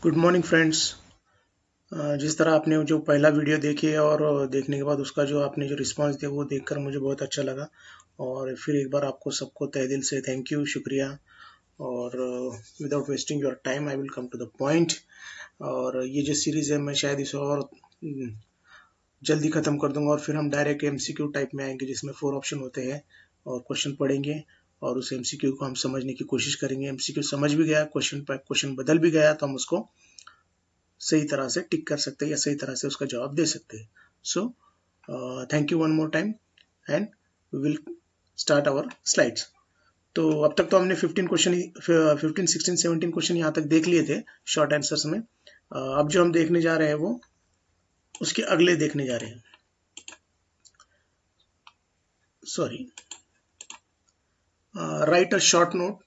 Good morning friends. जिस तरह आपने जो पहला वीडियो देखे और देखने के बाद उसका जो आपने जो रिस्पांस दिया वो देखकर मुझे बहुत अच्छा लगा। और फिर एक बार आपको सबको तहे दिल से थैंक यू, शुक्रिया। और without wasting your time I will come to the point. और ये जो सीरीज़ है मैं शायद इसे और जल्दी ख़त्म कर दूंगा और फिर हम डायरेक्ट एमसीक्यू टाइप में आएंगे जिसमें 4 ऑप्शन होते हैं और क्वेश्चन पढ़ेंगे और उस एमसीक्यू को हम समझने की कोशिश करेंगे। एमसीक्यू समझ भी गया, क्वेश्चन पर क्वेश्चन बदल भी गया तो हम उसको सही तरह से टिक कर सकते हैं या सही तरह से उसका जवाब दे सकते हैं। So thank you one more time and we will start our slides. तो अब तक तो हमने 15, 16, 17 क्वेश्चन यहाँ तक देख लिए थे शॉर्ट आंसर्स में। अब जो हम देखने जा रहे हैं वो उसके अगले देखने जा रहे हैं। Sorry, right a short note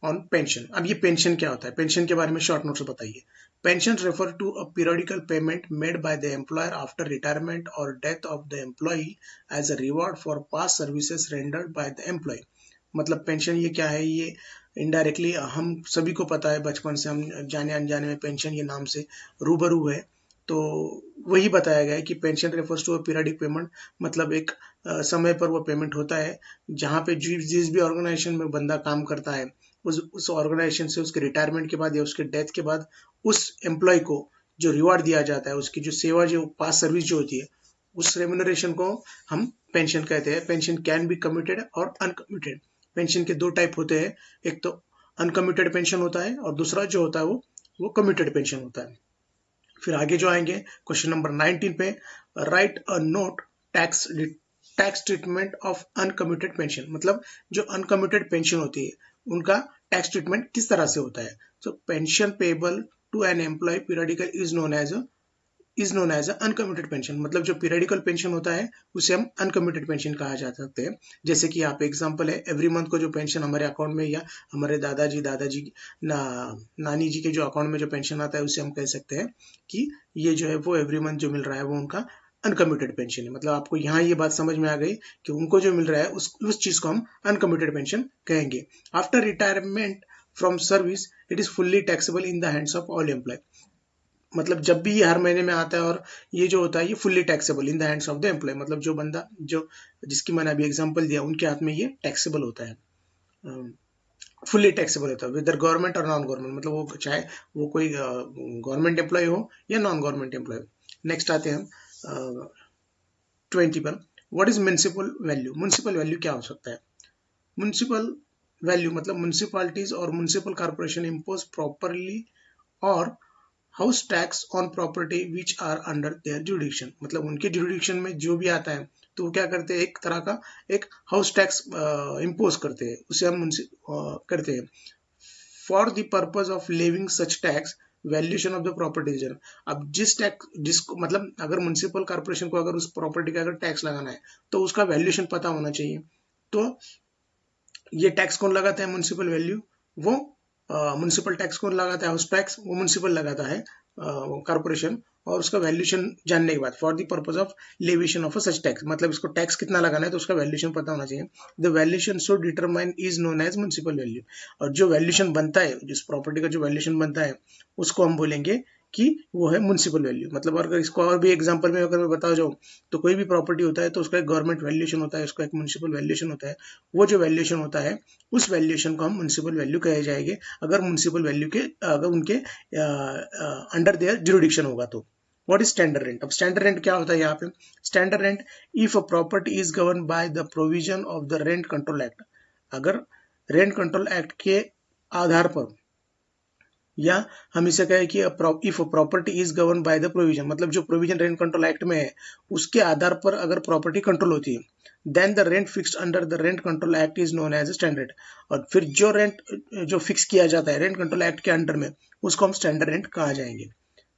on pension. अब ये पेंशन क्या होता है, पेंशन के बारे में शॉर्ट नोट से बताइए। Pension refer to a periodical payment made by the employer after retirement और death of the employee as a reward for past services rendered by the employ. मतलब पेंशन ये क्या है, ये इनडायरेक्टली हम सभी को पता है, बचपन से हम जाने अनजाने में पेंशन ये नाम से रूबरू है। तो वही बताया गया है कि pension refers to a periodic payment, मतलब एक समय पर वो पेमेंट होता है जहाँ पे जिस भी ऑर्गेनाइजेशन में बंदा काम करता है उस ऑर्गेनाइजेशन से उसके रिटायरमेंट के बाद या उसके डेथ के बाद उस एम्प्लॉय को जो रिवार्ड दिया जाता है, उसकी जो सेवा, जो पास सर्विस जो होती है, उस रेम्यूनरेशन को हम पेंशन कहते हैं। पेंशन कैन बी कमिटेड और अनकमिटेड। पेंशन के दो टाइप होते हैं, एक तो अनकमिटेड पेंशन होता है और दूसरा जो होता है वो कमिटेड पेंशन होता है। फिर आगे जो आएंगे क्वेश्चन नंबर 19 पे, right a note tax treatment of uncommitted pension. मतलब जो अनकमिटेड पेंशन होती है उनका टैक्स ट्रीटमेंट किस तरह से होता है। तो pension payable to an employ periodical is known as uncommuted pension. मतलब जो पीरियडिकल पेंशन होता है उसे हम अनकमिटेड पेंशन कहा जा सकते हैं। जैसे कि यहाँ पे एग्जांपल है, एवरी मंथ को जो पेंशन हमारे अकाउंट में या हमारे दादाजी नानी जी के जो अकाउंट में जो पेंशन आता है उसे हम कह सकते हैं कि ये जो है वो एवरी मंथ जो मिल रहा है वो उनका अनकमिटेड पेंशन है। मतलब आपको यहाँ ये बात समझ में आ गई कि उनको जो मिल रहा है उस चीज को हम अनकमिटेड पेंशन कहेंगे। After retirement from service it is fully taxable in the hands of all employ. मतलब जब भी ये हर महीने में आता है और ये जो होता है ये fully taxable in the hands of the employ. मतलब जो बंदा जो जिसकी मैंने अभी एग्जांपल दिया उनके हाथ में ये टैक्सेबल होता है, फुल्ली टैक्सेबल होता है whether government or non government. मतलब वो चाहे वो कोई गवर्नमेंट एम्प्लॉय हो या नॉन गवर्नमेंट एम्प्लॉय हो। नेक्स्ट आते हैं हम 20 पर। What is municipal value. Municipal value क्या हो सकता है। म्युनिसिपल वैल्यू मतलब म्युनिसिपालिटीज और म्युनिसिपल कॉर्पोरेशन इम्पोज प्रॉपरली और house tax on property which are under their jurisdiction. मतलब उनके जुडिक्शन में जो भी आता है तो वो क्या करते हैं, एक तरह का एक हाउस टैक्स इम्पोज करते हैं, उसे हम करते हैं। For the purpose of levying such tax valuation of the property reserve. अब जिस टैक्स जिसको मतलब अगर म्युनिसिपल कॉर्पोरेशन को अगर उस प्रॉपर्टी का अगर टैक्स लगाना है तो उसका वैल्यूएशन पता होना चाहिए। तो ये टैक्स कौन लगाता है, म्युनिसिपल वैल्यू, वो म्युनिसिपल टैक्स कौन लगाता है, हाउस टैक्स वो म्युनिसिपल लगाता है कॉर्पोरेशन। और उसका वैल्यूएशन जानने के बाद for the purpose of levitation of such tax, मतलब इसको टैक्स कितना लगाना है तो उसका वैल्यूएशन पता होना चाहिए। The valuation so determine is known as municipal value. और जो वैल्यूएशन बनता है, जिस प्रॉपर्टी का जो वैल्यूएशन बनता है उसको हम बोलेंगे कि वो है म्युनिसिपल वैल्यू। मतलब अगर इसको और भी एग्जांपल में अगर मैं बता जाऊँ तो कोई भी प्रॉपर्टी होता है तो उसका एक गवर्नमेंट वैल्यूएशन होता है, उसका एक म्युनिसिपल वैल्यूएशन होता है। वो जो वैल्यूएशन होता है उस वैल्यूएशन को हम म्युनिसिपल वैल्यू कहे जाएंगे अगर म्युनिसिपल वैल्यू के अगर उनके अंडर देयर जुरिडिक्शन होगा तो। What is standard rent. अब स्टैंडर्ड रेंट क्या होता है यहाँ पे। Standard rent, if a property is govern by the provision of the rent control act. अगर रेंट कंट्रोल एक्ट के आधार पर, या हम इसे कहें कि if property is govern by the provision, मतलब जो प्रोविजन रेंट कंट्रोल एक्ट में है उसके आधार पर अगर प्रॉपर्टी कंट्रोल होती है, then the rent fixed under the rent control act is known as standard. और फिर जो रेंट जो फिक्स किया जाता है रेंट कंट्रोल एक्ट के अंडर में उसको हम स्टैंडर्ड रेंट कहा जाएंगे।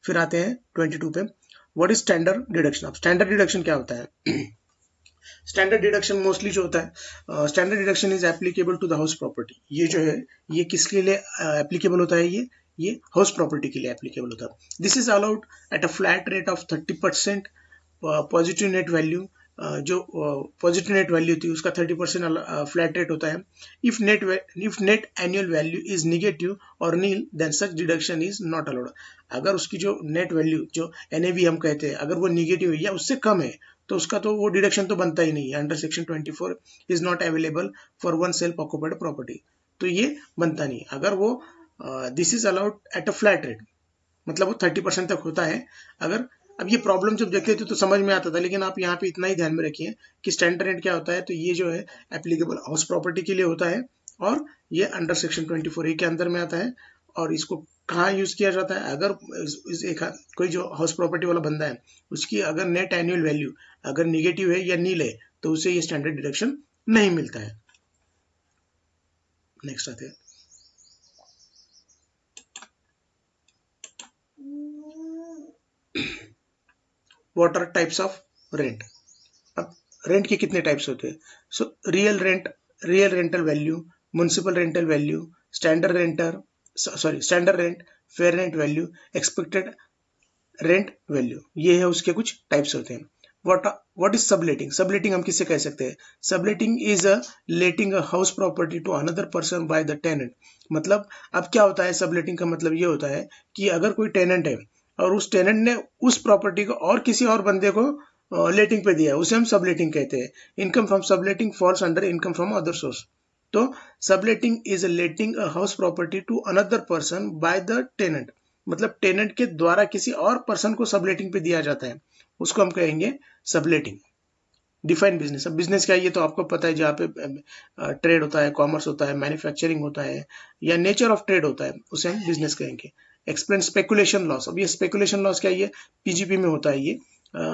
फिर आते हैं 22 पे। What is standard deduction. अब स्टैंडर्ड डिडक्शन क्या होता है। स्टैंडर्ड डिडक्शन मोस्टली जो होता है, standard deduction is applicable to the house property. ये जो है ये किसके लिए एप्लीकेबल होता है, ये हाउस प्रॉपर्टी के लिए एप्लीकेबल होता है। This is allowed at a flat rate of 30% positive net value जो पॉजिटिव नेट वैल्यू थी उसका 30% फ्लैट रेट होता है. If net annual value is negative और nil then such deduction is not allowed. अगर उसकी जो नेट वैल्यू जो NAV हम कहते हैं अगर वो निगेटिव है या उससे कम है तो उसका तो वो डिडक्शन तो बनता ही नहीं है. Under section 24 is not available for one self occupied property. तो ये बनता नहीं. अगर वो this is allowed at a flat rate, मतलब वो 30% तक होता है. अगर अब ये प्रॉब्लम जब देखते थे तो समझ में आता था, लेकिन आप यहाँ पे इतना ही ध्यान में रखिए कि स्टैंडर्ड रेट क्या होता है. तो ये जो है एप्लीकेबल हाउस प्रॉपर्टी के लिए होता है और ये अंडर सेक्शन 24A के अंदर में आता है. और इसको कहाँ यूज किया जाता है? अगर कोई जो हाउस प्रॉपर्टी वाला बंदा है उसकी अगर नेट एनुअल वैल्यू अगर निगेटिव है या नील है तो उसे ये स्टैंडर्ड डिडक्शन नहीं मिलता है. नेक्स्ट आते हैं. What are types of rent. अब रेंट के कितने टाइप्स होते हैं? So real rental value, municipal rental value, standard rent, fair rent value, expected rent value. ये है उसके कुछ टाइप्स होते हैं. What is subletting? सबलेटिंग हम किससे कह सकते हैं? Subletting is a letting a house property to another person by the tenant. मतलब अब क्या होता है, सबलेटिंग का मतलब ये होता है कि अगर कोई टेनेंट है और उस टेनेंट ने उस प्रॉपर्टी को और किसी और बंदे को लेटिंग पे दिया है, उसे हम सबलेटिंग कहते हैं. Income from subletting falls under income from other source. तो subletting is letting a house property to another person by the tenant. मतलब टेनेंट के द्वारा किसी और पर्सन को सबलेटिंग पे दिया जाता है, उसको हम कहेंगे सबलेटिंग. Define business. अब बिजनेस क्या है ये तो आपको पता है, जहाँ पे ट्रेड होता है, कॉमर्स होता है, मैन्युफैक्चरिंग होता है या नेचर ऑफ ट्रेड होता है, उसे हम बिजनेस कहेंगे. Explain speculation loss. अब ये स्पेकुलेशन लॉस क्या है? ये PGP में होता है. ये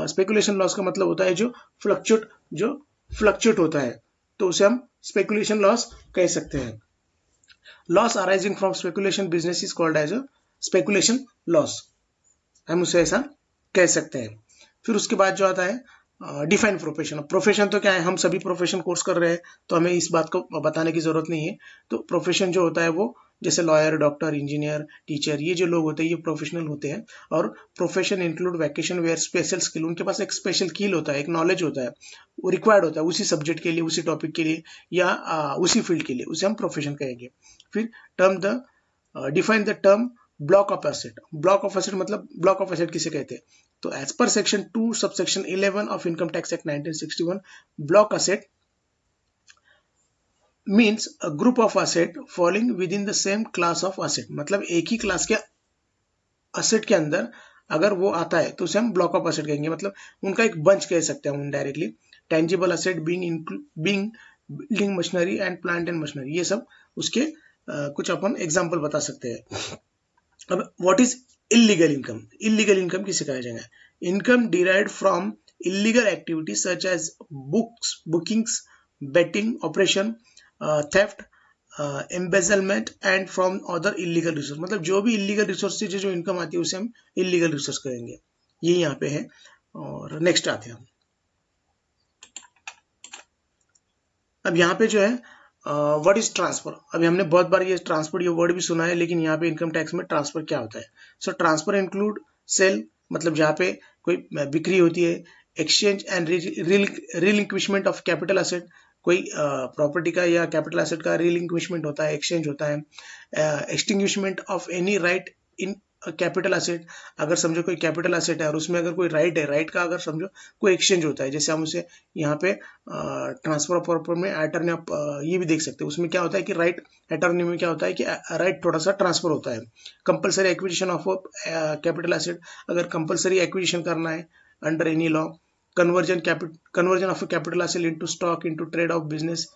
स्पेकुलेशन लॉस का मतलब होता है जो फ्लक्चुएट होता है, तो उसे हम स्पेकुलेशन लॉस कह सकते हैं. Loss arising from speculation business is called as a speculation loss, हम उसे ऐसा कह सकते हैं. फिर उसके बाद जो आता है डिफाइन प्रोफेशन. प्रोफेशन तो क्या है, हम सभी प्रोफेशन कोर्स कर रहे हैं तो हमें इस बात को बताने की जरूरत नहीं है. तो प्रोफेशन जो होता है वो जैसे लॉयर, डॉक्टर, इंजीनियर, टीचर, ये जो लोग होते हैं ये प्रोफेशनल होते हैं. और profession include vacation where special skill. उनके पास एक स्पेशल स्किल होता है, एक नॉलेज होता है, वो रिक्वायर्ड होता है उसी सब्जेक्ट के लिए, उसी टॉपिक के लिए या उसी फील्ड के लिए, उसे हम प्रोफेशन कहेंगे. फिर define the term block of asset. Block of asset मतलब ब्लॉक ऑफ एसेट किसे कहते हैं? तो as per section 2 subsection 11 of income tax act 1961, block asset means a group of asset falling within the same class of asset. मतलब एक ही class के asset के अंदर अगर वो आता है तो उसे हम ब्लॉक ऑफ एसेट कहेंगे. मतलब उनका एक बंच कह सकते हैं हम indirectly. Tangible asset being building machinery and plant and machinery, ये सब उसके कुछ अपन एग्जांपल बता सकते हैं. अब what is illegal income? Illegal income किसे कहा जाएगा? Income derived from illegal activities such as bookings, betting operation, theft, embezzlement and from other illegal resource. मतलब जो भी इलीगल रिसोर्स से जो इनकम आती है उसे हम इलीगल रिसोर्स कहेंगे. ये यहाँ पे है. और नेक्स्ट आते हैं हम. अब यहाँ पे जो है व्हाट इज ट्रांसफर. अभी हमने बहुत बार ये ट्रांसफर ये वर्ड भी सुना है, लेकिन यहाँ पे इनकम टैक्स में ट्रांसफर क्या होता है? सो ट्रांसफर इंक्लूड सेल, मतलब जहाँ पे कोई बिक्री होती है. Exchange and relinquishment of capital asset. कोई प्रॉपर्टी का या कैपिटल एसेट का रिलिंक्विशमेंट होता है, एक्सचेंज होता है. Extinguishment of any right in capital asset. अगर समझो कोई कैपिटल एसेट है और उसमें अगर कोई राइट है, राइट का अगर समझो कोई एक्सचेंज होता है, जैसे हम उसे यहाँ पे ट्रांसफर ऑफ प्रॉपर्टी में अटर्नी ये भी देख सकते हैं. उसमें क्या होता है कि राइट अटर्नी में क्या होता है कि राइट थोड़ा सा ट्रांसफर होता है. Compulsory acquisition of capital asset. अगर कंपलसरी एक्विजिशन करना है under any law. Conversion of capital asset into stock into trade off business.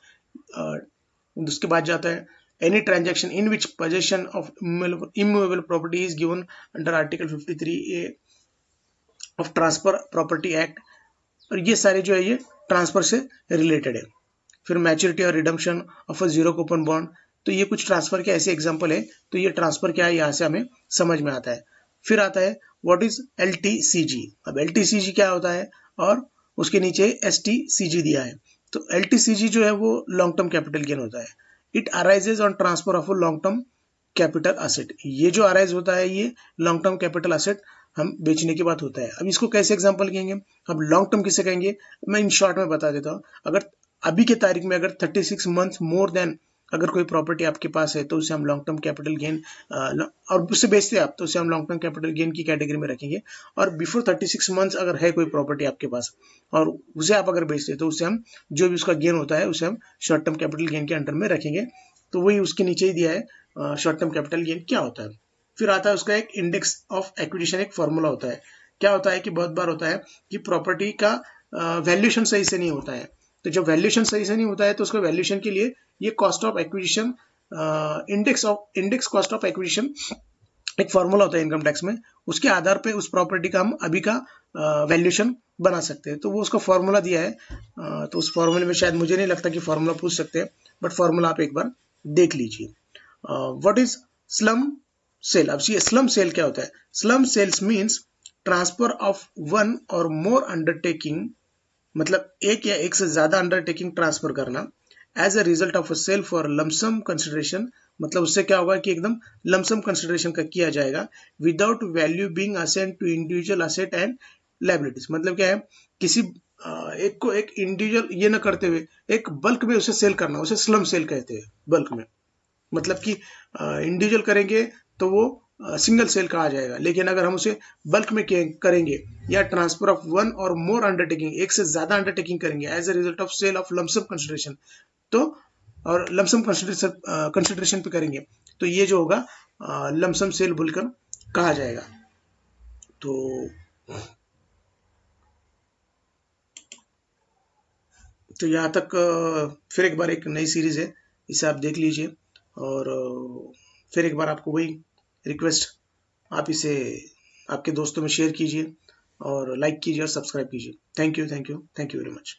उसके बाद जाता है any transaction in which possession of immovable property is given under article 53A of transfer property act. और ये सारे जो है ये ट्रांसफर से रिलेटेड है. फिर मैच्योरिटी और redemption of a zero coupon bond. तो ये कुछ ट्रांसफर के ऐसे एग्जांपल है. तो ये ट्रांसफर क्या है यहाँ से हमें समझ में आता है. फिर आता है व्हाट इज LTCG. अब LTCG क्या होता है और उसके नीचे STCG दिया है. तो LTCG जो है वो लॉन्ग टर्म कैपिटल गेन होता है. It arises on transfer of a long term capital asset. ये जो अराइज होता है ये लॉन्ग टर्म कैपिटल एसेट हम बेचने की बात होता है। अब इसको कैसे एग्जांपल कहेंगे, हम लॉन्ग टर्म किसे कहेंगे, मैं इन शॉर्ट में बता देता हूँ। अगर अभी के तारीख में अगर 36 मंथ मोर देन अगर कोई प्रॉपर्टी आपके पास है तो उसे हम लॉन्ग टर्म कैपिटल गेन, और उससे बेचते हैं आप तो उसे हम लॉन्ग टर्म कैपिटल गेन की कैटेगरी में रखेंगे। और बिफोर 36 मंथ्स अगर है कोई प्रॉपर्टी आपके पास और उसे आप अगर बेचते हैं तो उसे हम जो भी उसका गेन होता है उसे हम शॉर्ट टर्म कैपिटल गेन के अंडर में रखेंगे। तो वही उसके नीचे ही दिया है शॉर्ट टर्म कैपिटल गेन क्या होता है। फिर आता है उसका एक इंडेक्स ऑफ एक्विजिशन, एक फॉर्मूला होता है। क्या होता है कि बहुत बार होता है कि प्रॉपर्टी का वैल्यूएशन सही से नहीं होता है, तो जब वैल्यूएशन सही से नहीं होता है तो उसको वैल्यूएशन के लिए ये cost of acquisition, index cost of acquisition एक फॉर्मूला होता है इनकम टैक्स में, उसके आधार पे उस प्रॉपर्टी का हम अभी का वैल्यूएशन बना सकते हैं। तो वो उसका फॉर्मूला दिया है, तो उस फॉर्मूले में शायद मुझे नहीं लगता कि फॉर्मूला पूछ सकते हैं, बट फॉर्मूला आप एक बार देख लीजिए। What is slum sale. अब ये स्लम सेल क्या होता है, slum sales means transfer of one or more undertaking, मतलब एक या एक से ज्यादा अंडरटेकिंग ट्रांसफर करना as a result of a sale for lump sum consideration, मतलब उससे क्या होगा कि एकदम लमसम कंसिडरेशन का किया जाएगा without value being assign to individual asset and liabilities. मतलब क्या है, किसी एक को एक इंडिविजुअल ये ना करते हुए एक बल्क में उसे सेल करना, उसे स्लम सेल कहते हैं बल्क में। मतलब कि इंडिविजुअल करेंगे तो वो सिंगल सेल कहा जाएगा, लेकिन अगर हम उसे बल्क में करेंगे या transfer of one or more undertaking, एक से ज्यादा अंडरटेकिंग करेंगे as a result of sale of lump sum consideration, तो और लमसम कंसिडरेशन पे करेंगे तो ये जो होगा लमसम सेल बोलकर कहा जाएगा। तो यहाँ तक फिर एक बार एक नई सीरीज है, इसे आप देख लीजिए। और फिर एक बार आपको वही रिक्वेस्ट, आप इसे आपके दोस्तों में शेयर कीजिए और लाइक कीजिए और सब्सक्राइब कीजिए। Thank you, thank you, thank you very much.